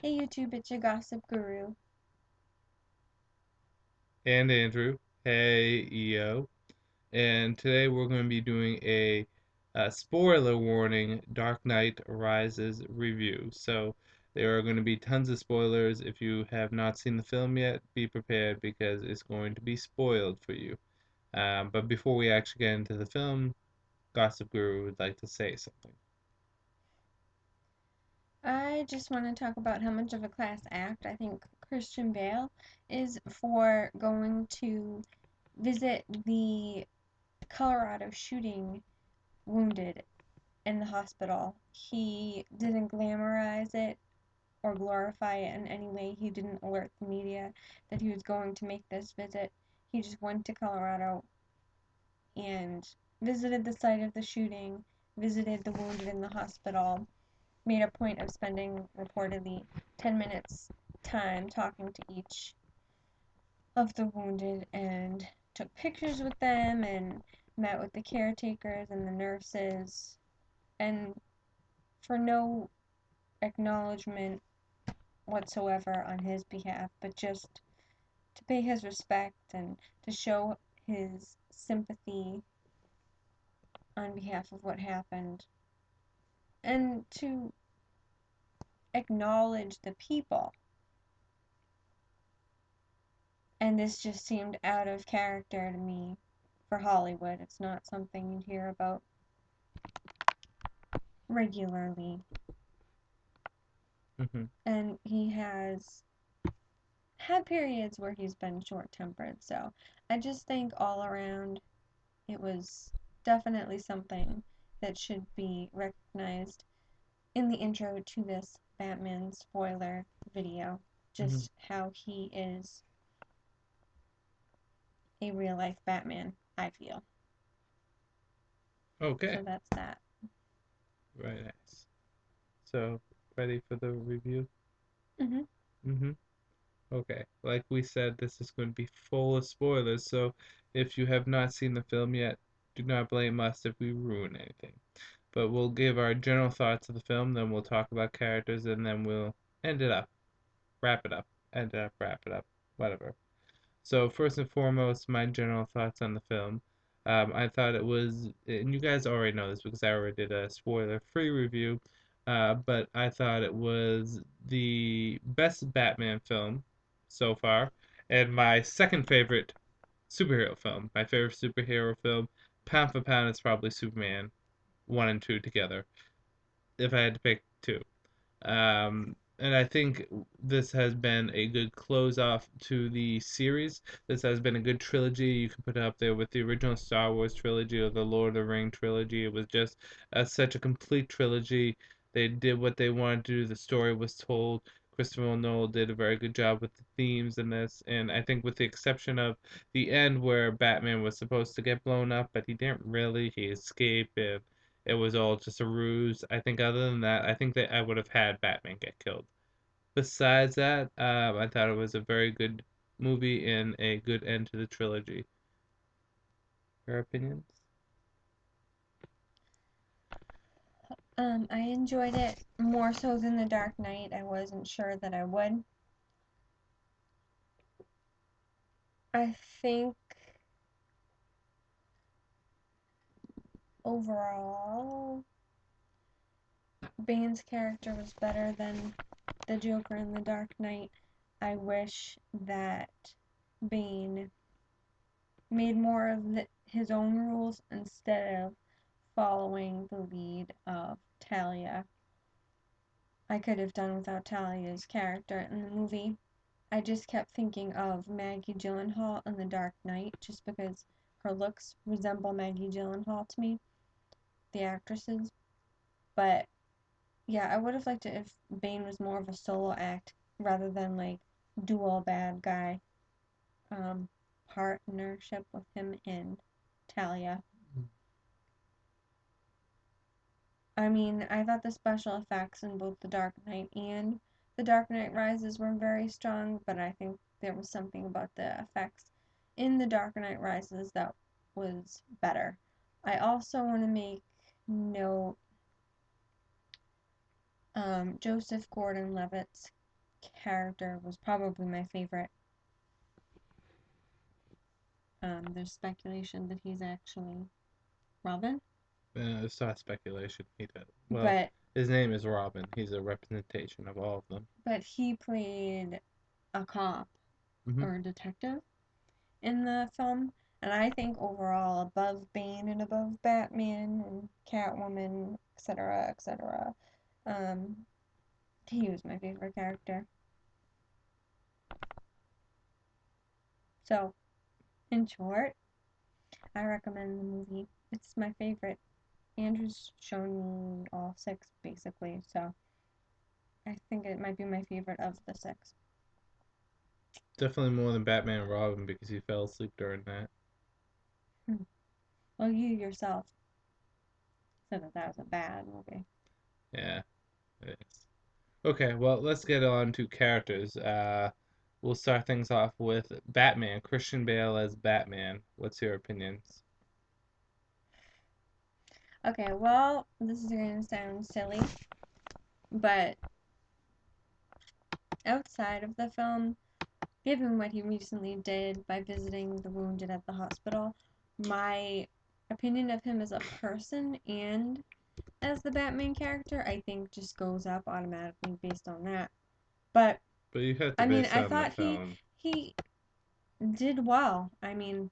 Hey YouTube, it's your gossip guru. And Andrew. Hey, EO. And today we're going to be doing a spoiler warning Dark Knight Rises review. So there are going to be tons of spoilers. If you have not seen the film yet, be prepared because it's going to be spoiled for you. But before we actually get into the film, Gossip Guru would like to say something. I just want to talk about how much of a class act I think Christian Bale is for going to visit the Colorado shooting wounded in the hospital. He didn't glamorize it or glorify it in any way. He didn't alert the media that he was going to make this visit. He just went to Colorado and visited the site of the shooting, visited the wounded in the hospital, made a point of spending reportedly 10 minutes time talking to each of the wounded and took pictures with them and met with the caretakers and the nurses, and for no acknowledgement whatsoever on his behalf, but just to pay his respect and to show his sympathy on behalf of what happened and to acknowledge the people. And this just seemed out of character to me for Hollywood. It's not something you'd hear about regularly. Hmm. And he has had periods where he's been short tempered. So I just think all around it was definitely something that should be recognized in the intro to this Batman spoiler video. Hmm. Just how he is a real life Batman, I feel. Okay, So that's that. very nice. So, ready for the review? Hmm. Mm-hmm. Okay, like we said, this is going to be full of spoilers, so if you have not seen the film yet, do not blame us if we ruin anything. But we'll give our general thoughts of the film, then we'll talk about characters, and then we'll end it up, wrap it up, end it up, wrap it up, whatever. So, first and foremost, my general thoughts on the film. I thought it was, and you guys already know this because I already did a spoiler-free review, but I thought it was the best Batman film so far, and my second favorite superhero film. My favorite superhero film, pound for pound, is probably Superman 1 and 2 together, if I had to pick two. And I think this has been a good close off to the series. This has been a good trilogy. You can put it up there with the original Star Wars trilogy or the Lord of the Ring trilogy. It was just such a complete trilogy. They did what they wanted to do. The story was told. Christopher Nolan did a very good job with the themes in this, and I think with the exception of the end where Batman was supposed to get blown up, but he didn't really. He escaped, and it was all just a ruse. I think other than that, I think that I would have had Batman get killed. Besides that, I thought it was a very good movie and a good end to the trilogy. Your opinions? I enjoyed it more so than The Dark Knight. I wasn't sure that I would. I think overall, Bane's character was better than the Joker in The Dark Knight. I wish that Bane made more of his own rules instead of following the lead of Talia. I could have done without Talia's character in the movie. I just kept thinking of Maggie Gyllenhaal in The Dark Knight just because her looks resemble Maggie Gyllenhaal to me, the actresses. But yeah, I would have liked it if Bane was more of a solo act rather than like dual bad guy um, partnership with him and Talia. I mean, I thought the special effects in both The Dark Knight and The Dark Knight Rises were very strong, but I think there was something about the effects in The Dark Knight Rises that was better. I also want to make note Joseph Gordon-Levitt's character was probably my favorite. There's speculation that he's actually Robin, It's not speculation. He does. Well, but his name is Robin. He's a representation of all of them. he played a cop Hmm. or a detective in the film, and I think overall above Bane and above Batman and Catwoman, etc., etc., um, he was my favorite character. So, in short, I recommend the movie. It's my favorite. Andrew's shown me all six basically, so I think it might be my favorite of the six. Definitely more than Batman and Robin because he fell asleep during that. Hmm. Well, you yourself said that that was a bad movie. Yeah, it is. Okay, well, let's get on to characters. We'll start things off with Batman. Christian Bale as Batman. What's your opinions? Okay, well, this is gonna sound silly, but outside of the film, given what he recently did by visiting the wounded at the hospital, my opinion of him as a person and as the Batman character, I think just goes up automatically based on that. But But you have to I mean, base I on the thought film. he did well. I mean,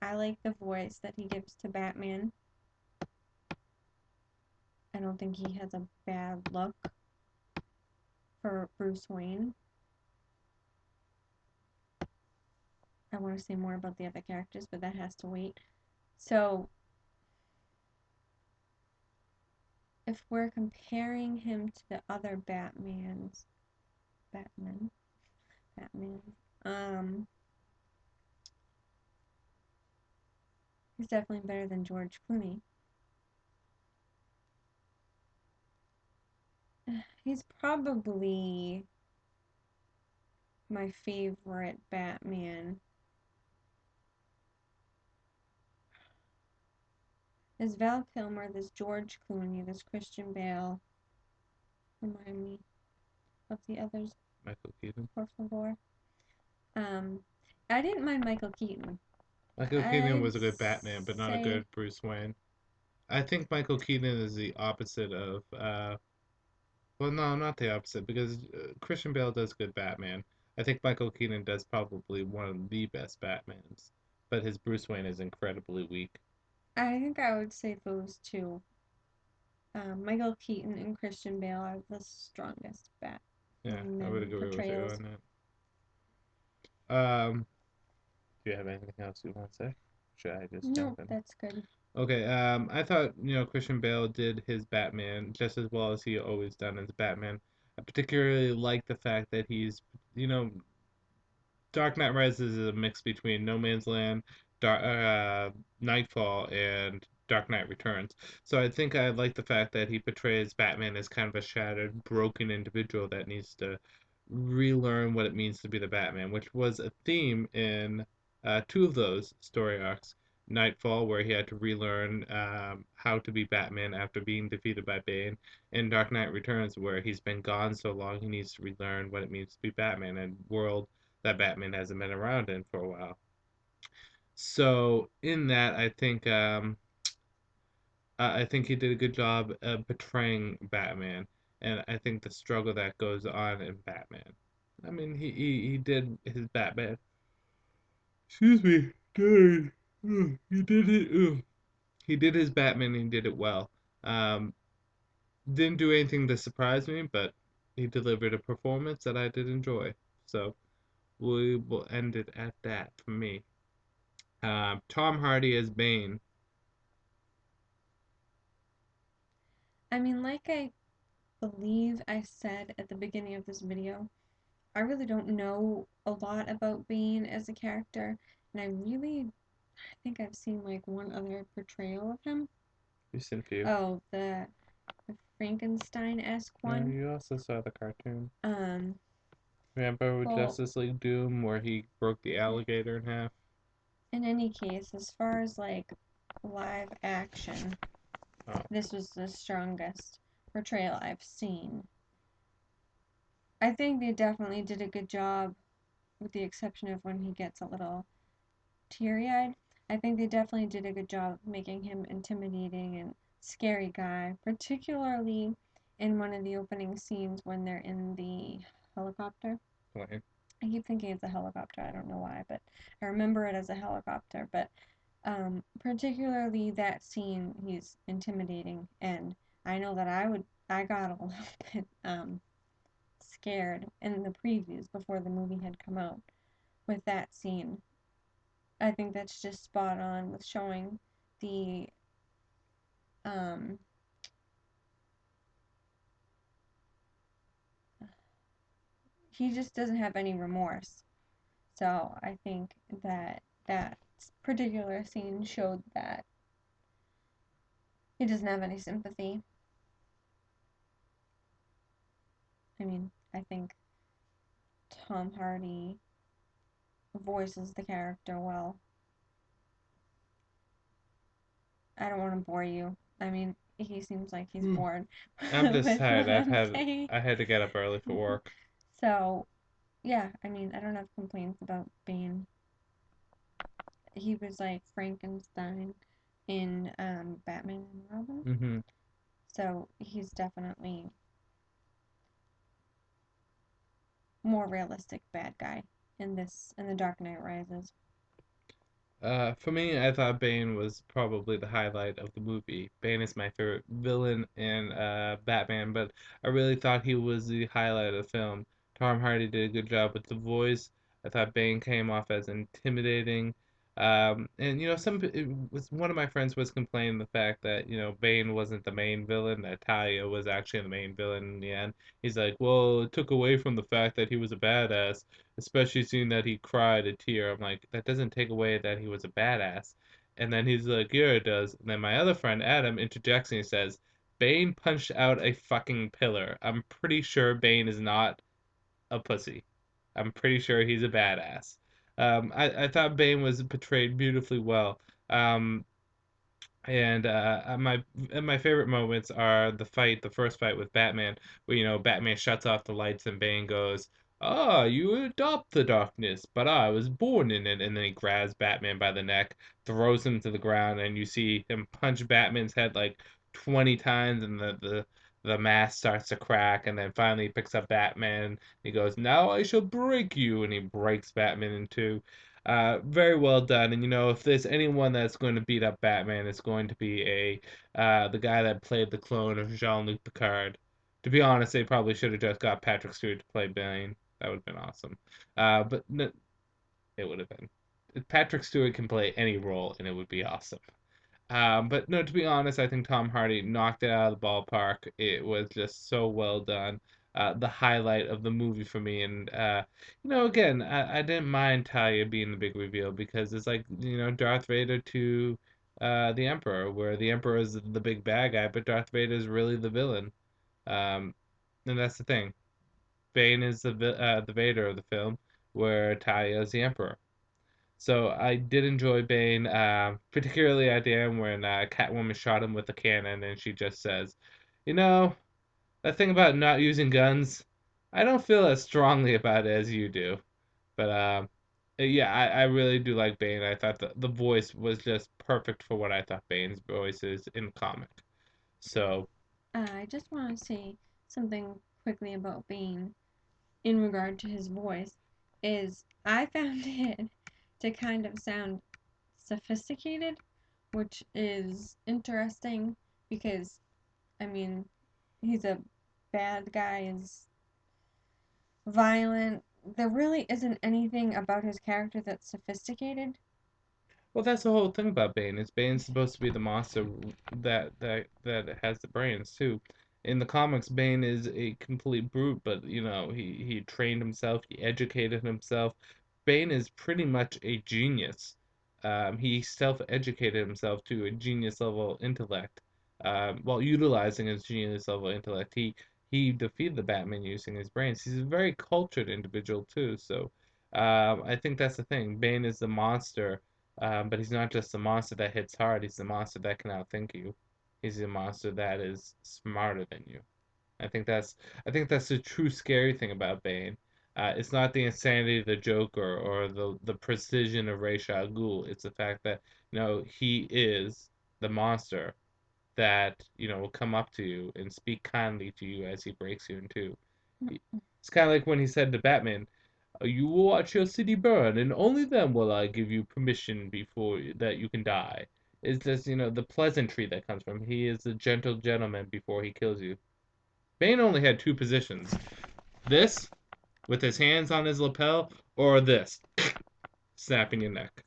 I like the voice that he gives to Batman. I don't think he has a bad look for Bruce Wayne. I want to say more about the other characters, but that has to wait. So, if we're comparing him to the other Batman, Batman, um, he's definitely better than George Clooney. He's probably my favorite Batman. There's Val Kilmer, there's George Clooney, there's Christian Bale. Remind me of the others, Michael Keaton. por favor. Um, I didn't mind Michael Keaton. Michael Keaton I'd was a good Batman, but not a say good Bruce Wayne. I think Michael Keaton is the opposite of, well, no, not the opposite, because Christian Bale does good Batman. I think Michael Keaton does probably one of the best Batmans, but his Bruce Wayne is incredibly weak. I think I would say those two. Michael Keaton and Christian Bale are the strongest Yeah, I would Batman agree with you portrayals. on that. Do you have anything else you want to say? Should I just jump Nope, in? that's good. Okay, I thought, Christian Bale did his Batman just as well as he always done as Batman. I particularly like the fact that he's, you know, Dark Knight Rises is a mix between No Man's Land, Nightfall, and Dark Knight Returns. So I think I like the fact that he portrays Batman as kind of a shattered, broken individual that needs to relearn what it means to be the Batman, which was a theme in two of those story arcs. Nightfall, where he had to relearn how to be Batman after being defeated by Bane, and Dark Knight Returns, where he's been gone so long he needs to relearn what it means to be Batman, and world that Batman hasn't been around in for a while. So in that, I think he did a good job portraying Batman, and I think the struggle that goes on in Batman. I mean, he did his Batman. Excuse me, good. He did it. He did his Batman. And he did it well. Um, didn't do anything to surprise me, but he delivered a performance that I did enjoy. So we will end it at that for me. Tom Hardy as Bane. I mean, like I believe I said at the beginning of this video, I really don't know a lot about Bane as a character, and I think I've seen like one other portrayal of him. You seen a few. Oh, the Frankenstein-esque one. You also saw the cartoon. Um, Remember with well, Justice League Doom where he broke the alligator in half? in any case, as far as like live action, Oh, this was the strongest portrayal I've seen. I I think they definitely did a good job, with the exception of when he gets a little teary-eyed. I think they definitely did a good job making him intimidating and scary guy, particularly in one of the opening scenes when they're in the helicopter. Plane. I keep thinking it's a helicopter. I don't know why, but I remember it as a helicopter. But particularly that scene, he's intimidating, and I know that I got a little bit scared in the previews before the movie had come out with that scene. I think that's just spot on with showing the um he just doesn't have any remorse. So I think that that particular scene showed that he doesn't have any sympathy. I mean, I think Tom Hardy voices the character well. I don't want to bore you. I mean, he seems like he's Hmm. bored I'm just with tired. what I'm saying. I had to get up early for work. So, yeah, I mean, I don't have complaints about Bane. He was like Frankenstein in Batman and Robin. Hmm. So, he's definitely more realistic bad guy in the Dark Knight Rises. For me, I thought Bane was probably the highlight of the movie. Bane is my favorite villain in Batman, but I really thought he was the highlight of the film. Tom Hardy did a good job with the voice. I thought Bane came off as intimidating. And some it was one of my friends was complaining the fact that Bane wasn't the main villain, that Talia was actually the main villain in the end. He's like, well, it took away from the fact that he was a badass, especially seeing that he cried a tear. I'm like, that doesn't take away that he was a badass. And then he's like, yeah, it does. And then my other friend Adam interjects and he says, Bane punched out a fucking pillar. I'm pretty sure Bane is not a pussy. I'm pretty sure he's a badass. I thought Bane was portrayed beautifully well. Um, and my favorite moments are the first fight with Batman, where Batman shuts off the lights and Bane goes, "Ah, you adopt the darkness, but I was born in it." And then he grabs Batman by the neck, throws him to the ground, and you see him punch Batman's head like 20 times, and the mask starts to crack, and then finally he picks up Batman. He goes, "Now I shall break you," and he breaks Batman in two. Very well done. And if there's anyone that's going to beat up Batman, it's going to be the guy that played the clone of Jean-Luc Picard. To be honest, they probably should have just got Patrick Stewart to play Bane. That would have been awesome. But no, it would have been. Patrick Stewart can play any role, and it would be awesome. But no, to be honest, I think Tom Hardy knocked it out of the ballpark. It was just so well done. The highlight of the movie for me, and again, I didn't mind Talia being the big reveal because it's like Darth Vader to the Emperor, where the Emperor is the big bad guy, but Darth Vader is really the villain. Um, and that's the thing. Bane is the Vader of the film, where Talia is the Emperor. So I did enjoy Bane, particularly at the end when Catwoman shot him with a cannon and she just says, that thing about not using guns, I don't feel as strongly about it as you do. But yeah, I really do like Bane. I thought the voice was just perfect for what I thought Bane's voice is in comic. So, I just want to say something quickly about Bane in regard to his voice. Is I found it to kind of sound sophisticated, which is interesting because I mean he's a bad guy, is violent. There really isn't anything about his character that's sophisticated. well, that's the whole thing about Bane. Is Bane's supposed to be the monster that has the brains too. In the comics, Bane is a complete brute, but he trained himself, he educated himself. Bane is pretty much a genius. He self-educated himself to a genius level intellect. While utilizing his genius level intellect, he defeated the Batman using his brains. He's a very cultured individual too. So I think that's the thing. Bane is the monster, but he's not just a monster that hits hard. He's the monster that can outthink you. He's a monster that is smarter than you. I think that's I think that's the true scary thing about Bane. It's not the insanity of the Joker or the precision of Ra's al Ghul. It's the fact that he is the monster that will come up to you and speak kindly to you as he breaks you in two. It's kind of like when he said to Batman, "You will watch your city burn, and only then will I give you permission before that you can die." It's just the pleasantry that comes from him. He is a gentle gentleman before he kills you. Bane only had two positions: this, with his hands on his lapel, or this, snapping your neck.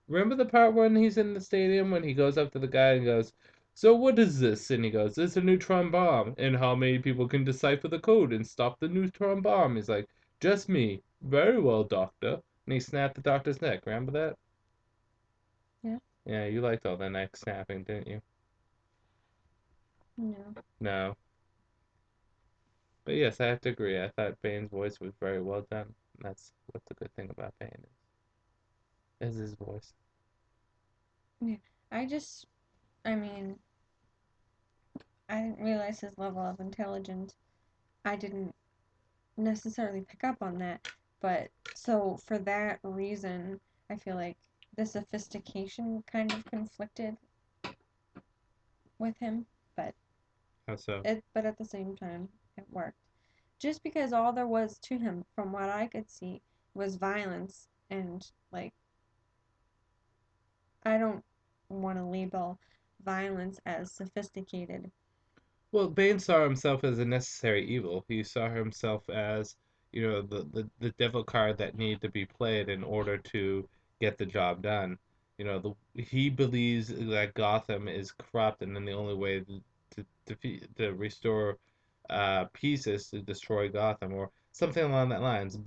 Remember the part when he's in the stadium when he goes up to the guy and goes, "So what is this?" And he goes, "It's a neutron bomb. And how many people can decipher the code and stop the neutron bomb?" He's like, "Just me." "Very well, doctor." And he snapped the doctor's neck. Remember that? Yeah. Yeah, you liked all the neck snapping, didn't you? No. No. But yes, I have to agree. I thought Bane's voice was very well done. That's what's the good thing about Bane is his voice. Yeah. I just, I mean, I didn't realize his level of intelligence. I didn't necessarily pick up on that, but so for that reason, I feel like the sophistication kind of conflicted with him, but How so? but at the same time, it worked. Just because all there was to him, from what I could see, was violence, and like I don't want to label violence as sophisticated. Well, Bane saw himself as a necessary evil. He saw himself as, the devil card that needed to be played in order to get the job done. He believes that Gotham is corrupt, and then the only way to defeat, to restore peace is to destroy Gotham, or something along that lines.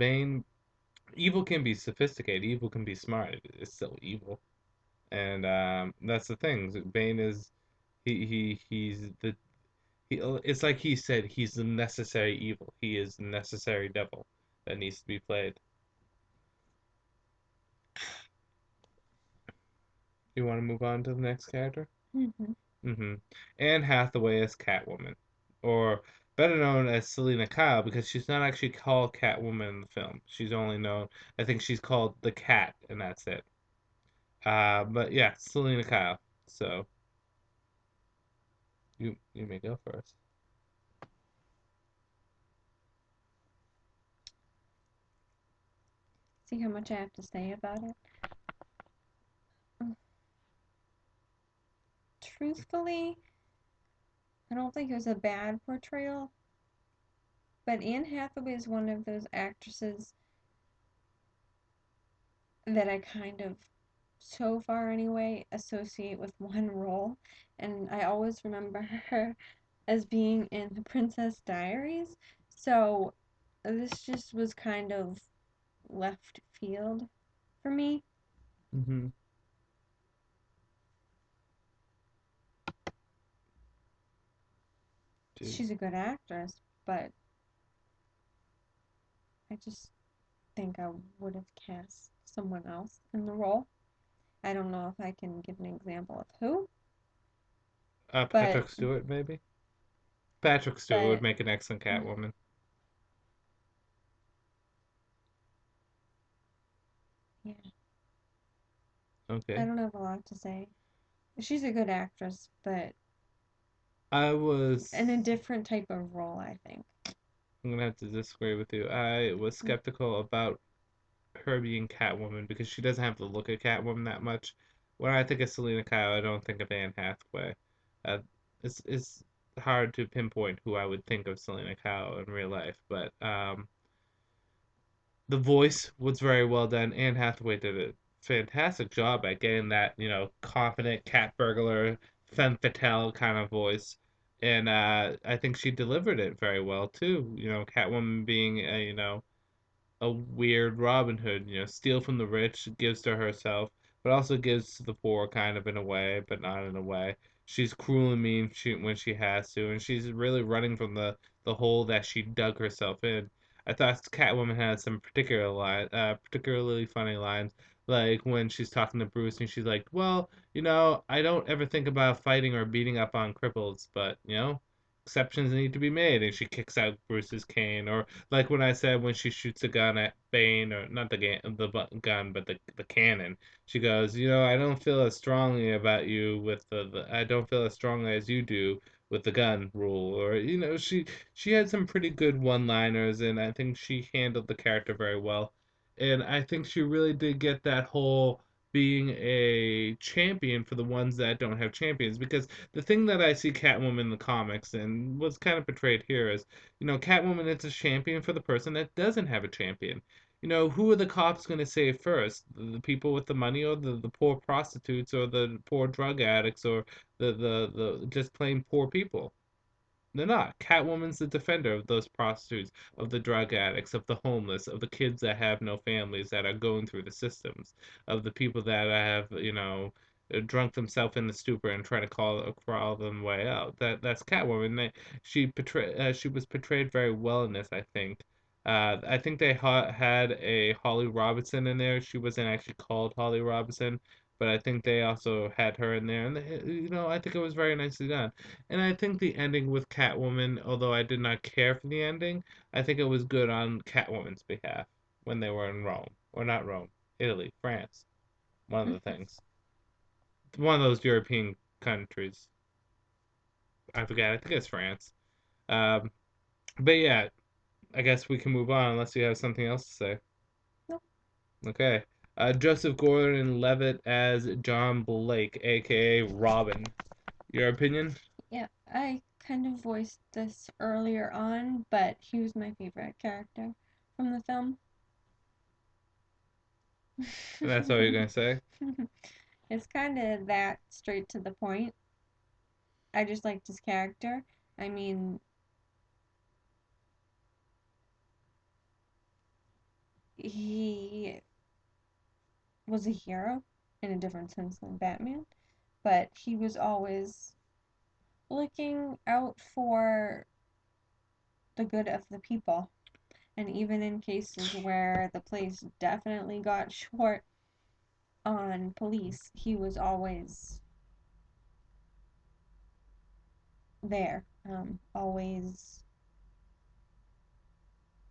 Evil can be sophisticated, evil can be smart. It's still evil, and that's the thing. Bane is he's the it's like he said he's the necessary evil. He is the necessary devil that needs to be played. You want to move on to the next character? Hmm. Mm-hmm. Anne Hathaway as Catwoman, or better known as Selina Kyle, because she's not actually called Catwoman in the film. She's only known, I think she's called the Cat, and that's it. But yeah, Selina Kyle. So you may go first. See how much I have to say about it? Truthfully, I don't think it was a bad portrayal, but Anne Hathaway is one of those actresses that I kind of, so far anyway, associate with one role, and I always remember her as being in The Princess Diaries. So this just was kind of left field for me. Mm-hmm. She's a good actress, but I just think I would have cast someone else in the role. I don't know if I can give an example of who, but Patrick Stewart, maybe. Patrick Stewart would but make an excellent Catwoman. yeah, I Okay. don't have a lot to say. She's a good actress, but I was in a different type of role, I think. I'm gonna have to disagree with you. I was skeptical about her being Catwoman because she doesn't have the look of Catwoman that much. When I think of Selena Kyle, I don't think of Anne Hathaway. Uh, it's hard to pinpoint who I would think of Selena Kyle in real life, but the voice was very well done. Anne Hathaway did a fantastic job at getting that confident cat burglar femme fatale kind of voice, and I think she delivered it very well too. Catwoman being a weird Robin Hood, steal from the rich, gives to herself, but also gives to the poor kind of in a way, but not in a way. She's cruel and mean when she has to, and she's really running from the hole that she dug herself in. I thought Catwoman had some particularly funny lines, like when she's talking to Bruce and she's like, "Well, I don't ever think about fighting or beating up on cripples, but exceptions need to be made, and she kicks out Bruce's cane, or like when I said when she shoots a gun at Bane, or not the gun, but the cannon. She goes, I don't feel as strongly about you with I don't feel as strongly as you do with the gun rule, or she had some pretty good one-liners, and I think she handled the character very well, and I think she really did get that whole being a champion for the ones that don't have champions, because the thing that I see Catwoman in the comics and what's kind of portrayed here is, Catwoman is a champion for the person that doesn't have a champion. Who are the cops going to save first? The people with the money, or the poor prostitutes, or the poor drug addicts, or the just plain poor people? They're not. Catwoman's the defender of those prostitutes, of the drug addicts, of the homeless, of the kids that have no families that are going through the systems, of the people that have, drunk themselves in the stupor and try to crawl them way out. That's Catwoman. She was portrayed very well in this, I think. I think they had a Holly Robinson in there. She wasn't actually called Holly Robinson, but I think they also had her in there, and I think it was very nicely done. And I think the ending with Catwoman, although I did not care for the ending, I think it was good on Catwoman's behalf when they were in Rome. Or not Rome, Italy, France. One of the things. One of those European countries. I forget. I think it's France. Um, but yeah, I guess we can move on unless you have something else to say. Nope. Okay. Joseph Gordon-Levitt as John Blake, aka Robin. Your opinion? Yeah, I kind of voiced this earlier on, but he was my favorite character from the film. That's all you're gonna say? It's kind of that straight to the point. I just liked his character. I mean, he was a hero in a different sense than Batman, but he was always looking out for the good of the people. And even in cases where the police definitely got short on police, he was always there, always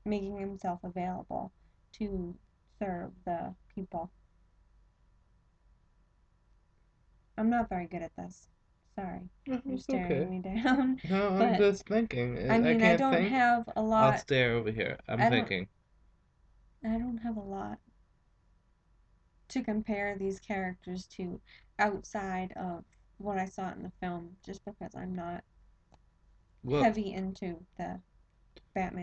making himself available to serve the people. I'm not very good at this. Sorry. You're It's staring okay. me down. No, I'm But just thinking. I I mean, can't think. I'll stare over here. I'm I don't thinking. I don't have a lot to compare these characters to outside of what I saw in the film just because I'm not Well, heavy into the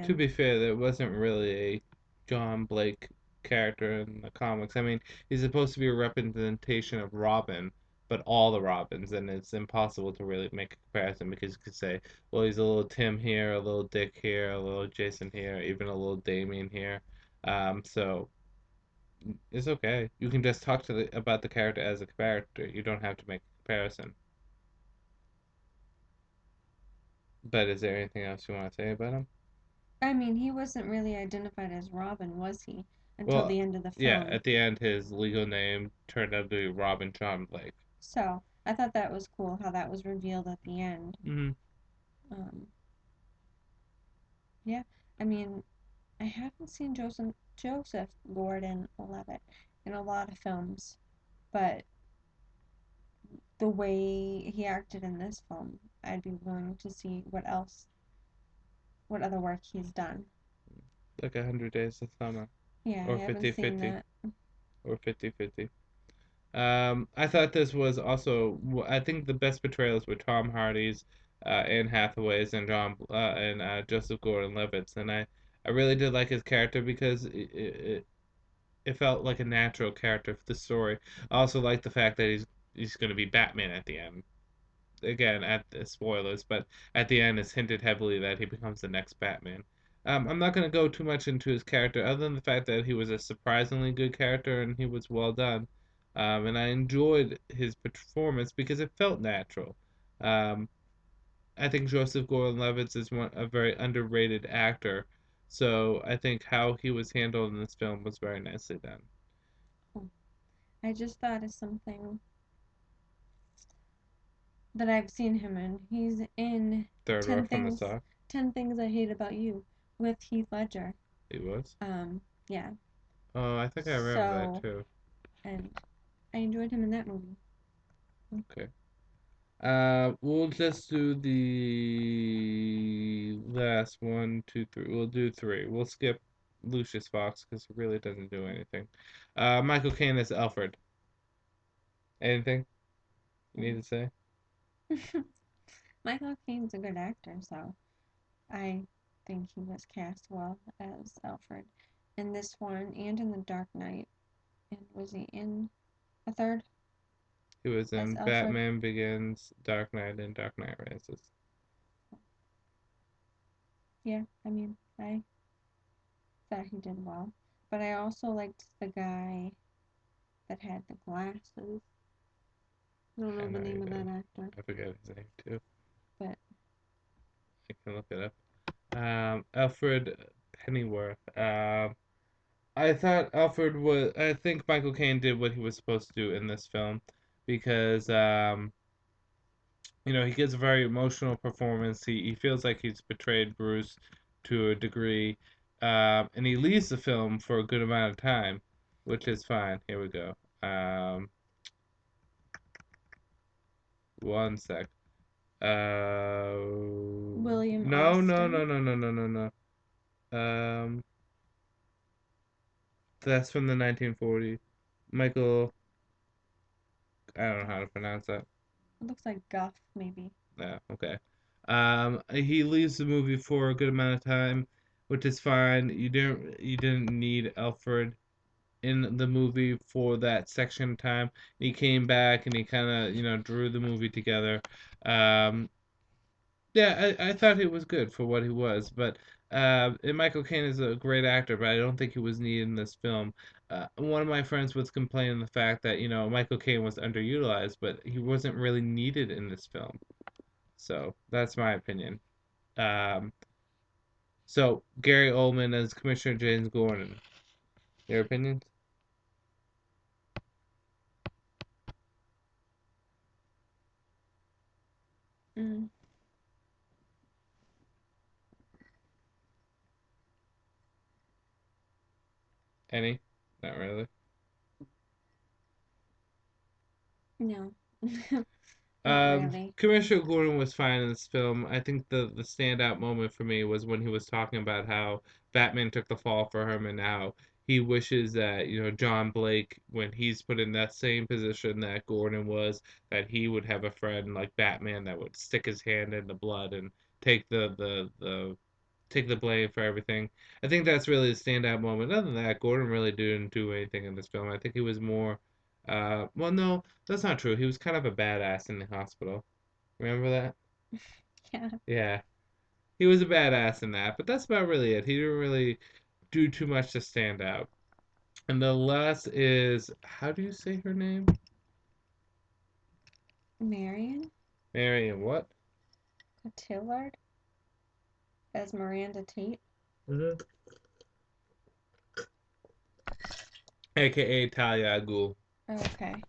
to Batman. be fair, there wasn't really a John Blake character in the comics. I mean, he's supposed to be a representation of Robin, but all the Robins, and it's impossible to really make a comparison because you could say, well, he's a little Tim here, a little Dick here, a little Jason here, even a little Damien here. So it's okay. You can just talk about the character as a character. You don't have to make a comparison. But is there anything else you want to say about him? I mean, he wasn't really identified as Robin, was he? Until Well, the end of the yeah, film. at the end, his legal name turned out to be Robin John Blake. So I thought that was cool how that was revealed at the end. Hmm. Um, yeah, I mean, I haven't seen Joseph Gordon-Levitt in a lot of films, but the way he acted in this film, I'd be willing to see what other work he's done. Like 100 Days of Summer, Yeah, I or haven't seen 50-50, that. or 50-50. I thought this was also. I think the best portrayals were Tom Hardy's, Anne Hathaway's, and Joseph Gordon-Levitt's, and I really did like his character because it felt like a natural character for the story. I also like the fact that he's going to be Batman at the end. Again, at the spoilers, but at the end it's hinted heavily that he becomes the next Batman. I'm not going to go too much into his character, other than the fact that he was a surprisingly good character and he was well done. And I enjoyed his performance because it felt natural. Um, I think Joseph Gordon-Levitt is a very underrated actor, so I think how he was handled in this film was very nicely done. Oh, I just thought of something. that I've seen him in. He's in Third Rock 10 from the Things Sun. 10 Things I Hate About You with Heath Ledger. He was. Yeah. Oh, I think I remember that So, too. and I enjoyed him in that movie. Okay. We'll just do the last one, two, three. We'll do three. We'll skip Lucius Fox because he really doesn't do anything. Michael Caine as Alfred. Anything you need to say? Michael Caine's a good actor, so I think he was cast well as Alfred in this one and in The Dark Knight. And was he in a third He was as in Alfred? Batman Begins, Dark Knight, and Dark Knight Rises. Yeah, I mean, I thought he did well. But I also liked the guy that had the glasses. I don't I know know the you name of that did. actor, I forget his name too. but I can look it up. Alfred Pennyworth. I thought Alfred was. I think Michael Caine did what he was supposed to do in this film because he gives a very emotional performance. He feels like he's betrayed Bruce to a degree, and he leaves the film for a good amount of time, which is fine. Here we go. One sec. Uh, William no, no, no, Austin. no, no, no, no, no. That's from the 1940s. Michael, I don't know how to pronounce that. It looks like Guff, maybe. Yeah, okay. He leaves the movie for a good amount of time, which is fine. You didn't need Alfred in the movie for that section of time. He came back and he kind of drew the movie together. Um, yeah, I thought he was good for what he was, but and Michael Caine is a great actor, but I don't think he was needed in this film. One of my friends was complaining the fact that Michael Caine was underutilized, but he wasn't really needed in this film. So that's my opinion. Um, so Gary Oldman as Commissioner James Gordon. Your opinions? Mm, Any? Not really. no, not really. Commissioner Gordon was fine in this film. I think the standout moment for me was when he was talking about how Batman took the fall for him and how he wishes that John Blake, when he's put in that same position that Gordon was, that he would have a friend like Batman that would stick his hand in the blood and take the blame for everything. I think that's really the standout moment. Other than that, Gordon really didn't do anything in this film. I think he was more. Well, no, that's not true. He was kind of a badass in the hospital. Remember that? Yeah, Yeah, he was a badass in that, but that's about really it. He didn't really do too much to stand out. And the last is, how do you say her name? Marion Marion what? Cotillard as Miranda Tate. Mm-hmm. AKA Talia al Ghul. Oh, okay,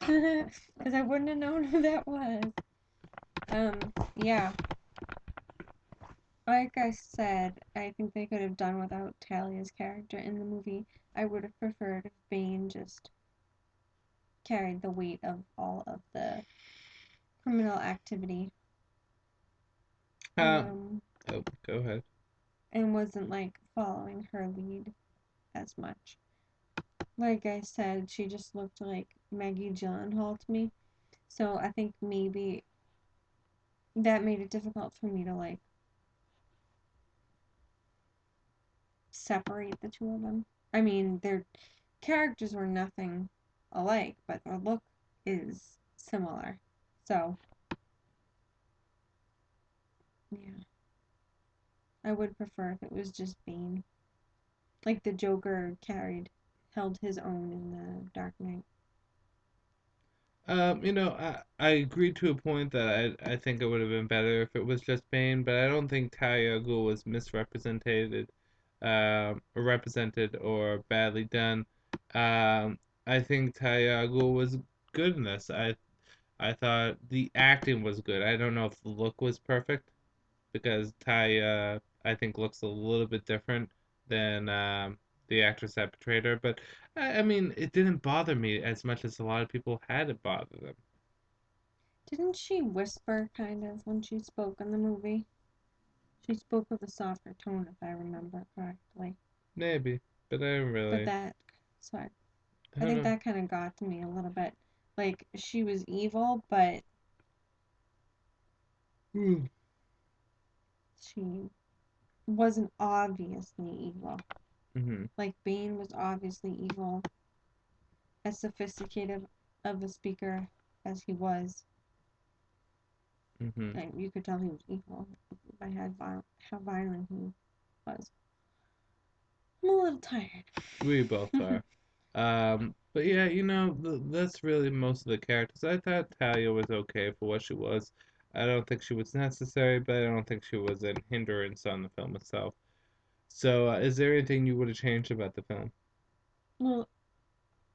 because I wouldn't have known who that was. Yeah, like I said, I think they could have done without Talia's character in the movie. I would have preferred if Bane just carried the weight of all of the criminal activity. Uh, Um, oh, go ahead. and wasn't like following her lead as much. Like I said, she just looked like Maggie Gyllenhaal to me. So I think maybe that made it difficult for me to like separate the two of them. I mean, their characters were nothing alike, but their look is similar. So, yeah, I would prefer if it was just Bane. Like the Joker held his own in the Dark Knight. I agree to a point that I think it would have been better if it was just Bane, but I don't think Talia al Ghul was misrepresented, or represented or badly done. I think Talia al Ghul was good in this. I thought the acting was good. I don't know if the look was perfect because Talia, I think, looks a little bit different than the actress that portrayed her. But I mean, it didn't bother me as much as a lot of people had it bother them. Didn't she whisper kind of when she spoke in the movie? She spoke with a softer tone, if I remember correctly. Maybe, but I don't But really. that, sorry, I I don't think know. that kind of got to me a little bit. Like, she was evil, but Mm. she wasn't obviously evil. Mm-hmm. Like, Bane was obviously evil, as sophisticated of a speaker as he was. Mm-hmm. And you could tell he was evil by how violent he was. I'm a little tired. We both are. But yeah, that's really most of the characters. I thought Talia was okay for what she was. I don't think she was necessary, but I don't think she was an hindrance on the film itself. So, is there anything you would have changed about the film Well,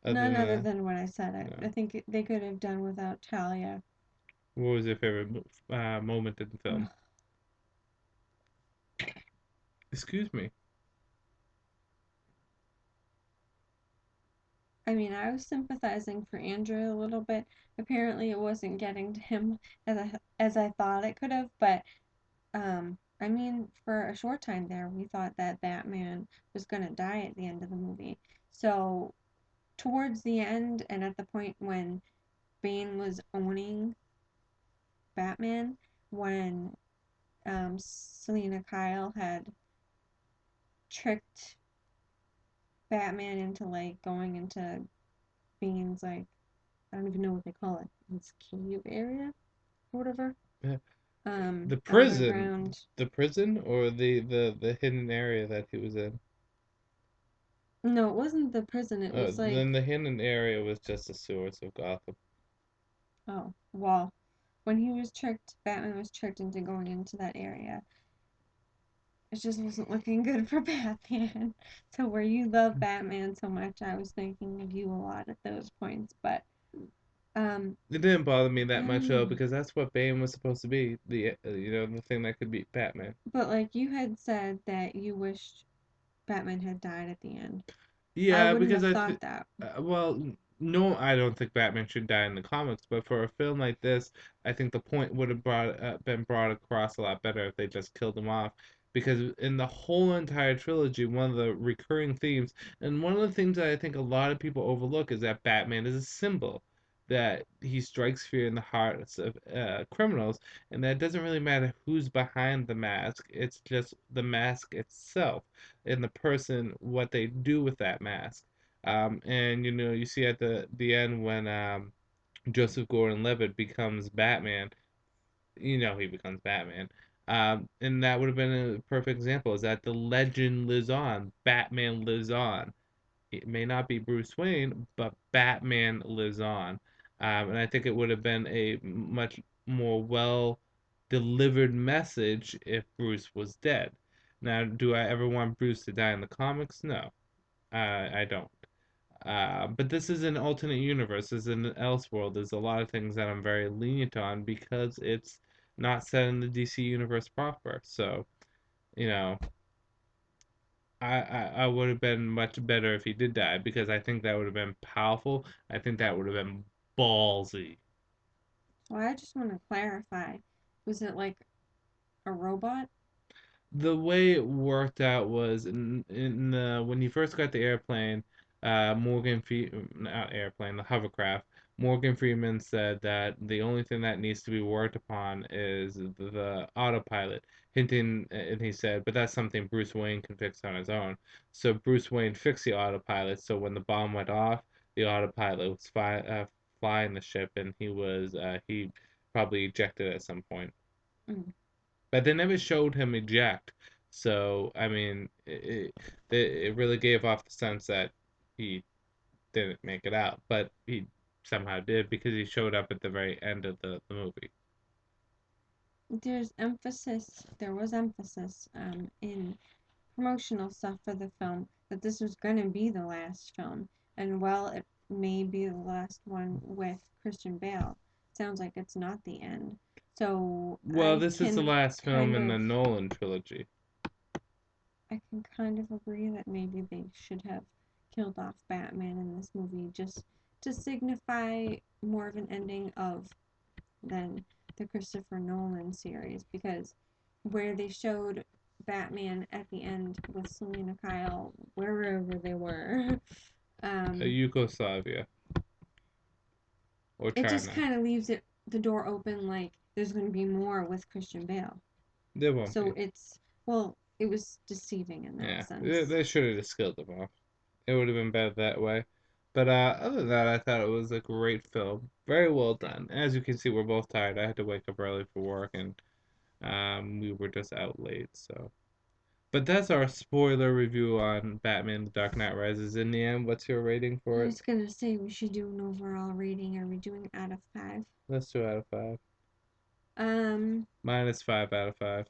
other none than other that? than what I said. I No. think they could have done without Talia. What was your favorite moment in the film? Excuse me. I mean, I was sympathizing for Andrew a little bit. Apparently, it wasn't getting to him as I thought it could have, but I mean, for a short time there, we thought that Batman was gonna die at the end of the movie. So towards the end, and at the point when Bane was owning Batman, when Selena Kyle had tricked Batman into like going into Bane's like I don't even know what they call it, his cave area or whatever. Uh, The prison, Underground. the prison, or the hidden area that he was in. No, it wasn't the prison. It was Then like the hidden area was just the sewers of Gotham. oh, well, when he was tricked, Batman was tricked into going into that area. It just wasn't looking good for Batman. So where you love Batman so much, I was thinking of you a lot at those points. But It didn't bother me I that much don't though, know. because that's what Bane was supposed to be. The thing that could beat Batman. But like you had said that you wished Batman had died at the end. I Yeah, wouldn't because have thought that. well, no, I don't think Batman should die in the comics, but for a film like this, I think the point would have been brought across a lot better if they just killed him off. Because in the whole entire trilogy, one of the recurring themes, and one of the things that I think a lot of people overlook, is that Batman is a symbol, that he strikes fear in the hearts of criminals, and that it doesn't really matter who's behind the mask, it's just the mask itself and the person what they do with that mask. And you see at the end when Joseph Gordon-Levitt becomes Batman, he becomes Batman. And that would have been a perfect example. Is that the legend lives on? Batman lives on. It may not be Bruce Wayne, but Batman lives on. And I think it would have been a much more well delivered message if Bruce was dead. Now, do I ever want Bruce to die in the comics? No, I don't. But this is an alternate universe. This is an Elseworld. There's a lot of things that I'm very lenient on because it's not set in the DC universe proper. So, you know, I would have been much better if he did die because I think that would have been powerful. I think that would have been ballsy. So I just want to clarify. Was it like a robot? The way it worked out was in the when he first got the airplane, not airplane, the hovercraft. Morgan Freeman said that the only thing that needs to be worked upon is the autopilot, hinting, and he said, but that's something Bruce Wayne can fix on his own. So Bruce Wayne fixed the autopilot. So when the bomb went off, the autopilot was flying the ship, and he probably ejected at some point. Mm. But they never showed him eject. So I mean, it really gave off the sense that he didn't make it out, but he somehow did because he showed up at the very end of the movie. There was emphasis in promotional stuff for the film that this was going to be the last film. And while it may be the last one with Christian Bale, sounds like it's not the end. So Well, this is the last film in the Nolan trilogy. I can kind of agree that maybe they should have killed off Batman in this movie just to signify more of an ending of than the Christopher Nolan series, because where they showed Batman at the end with Selena Kyle wherever they were, Yugoslavia or it just China. kind of leaves the door open like there's going to be more with Christian Bale. There won't So be. it was deceiving in that Yeah, sense. they should have just killed them off. It would have been better that way. But other than that, I thought it was a great film. Very well done. As you can see, we're both tired. I had to wake up early for work, and we were just out late. So, but that's our spoiler review on Batman: The Dark Knight Rises. In the end, what's your rating I for it? was gonna say we should do an overall rating. Are we doing out of 5? Let's do out of 5. Um, Mine is 5 out of 5.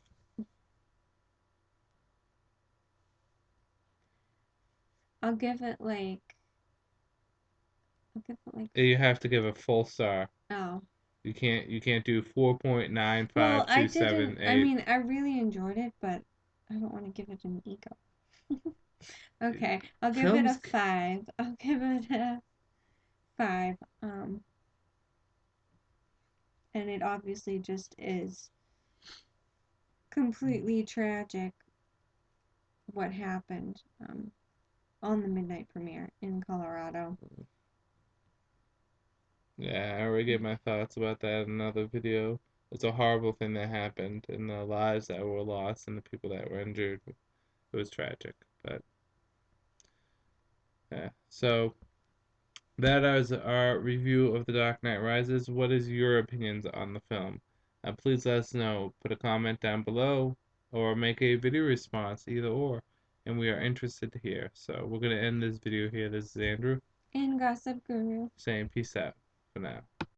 I'll give it like I'll give it like You have to give a full star. oh. You can't do four point nine Well, five I two seven didn't. I eight. mean, I really enjoyed it, but I don't want to give it an ego. Okay, I'll give it a Films 5. I'll give it a 5. And it obviously just is completely tragic what happened on the midnight premiere in Colorado. Yeah, I already gave my thoughts about that in another video. It's a horrible thing that happened, and the lives that were lost and the people that were injured. It was tragic, but yeah. So that is our review of The Dark Knight Rises. What is your opinions on the film? Please let us know. Put a comment down below or make a video response, either or, and we are interested to hear. So we're going to end this video here. This is Andrew And Gossip Guru. saying peace out for now.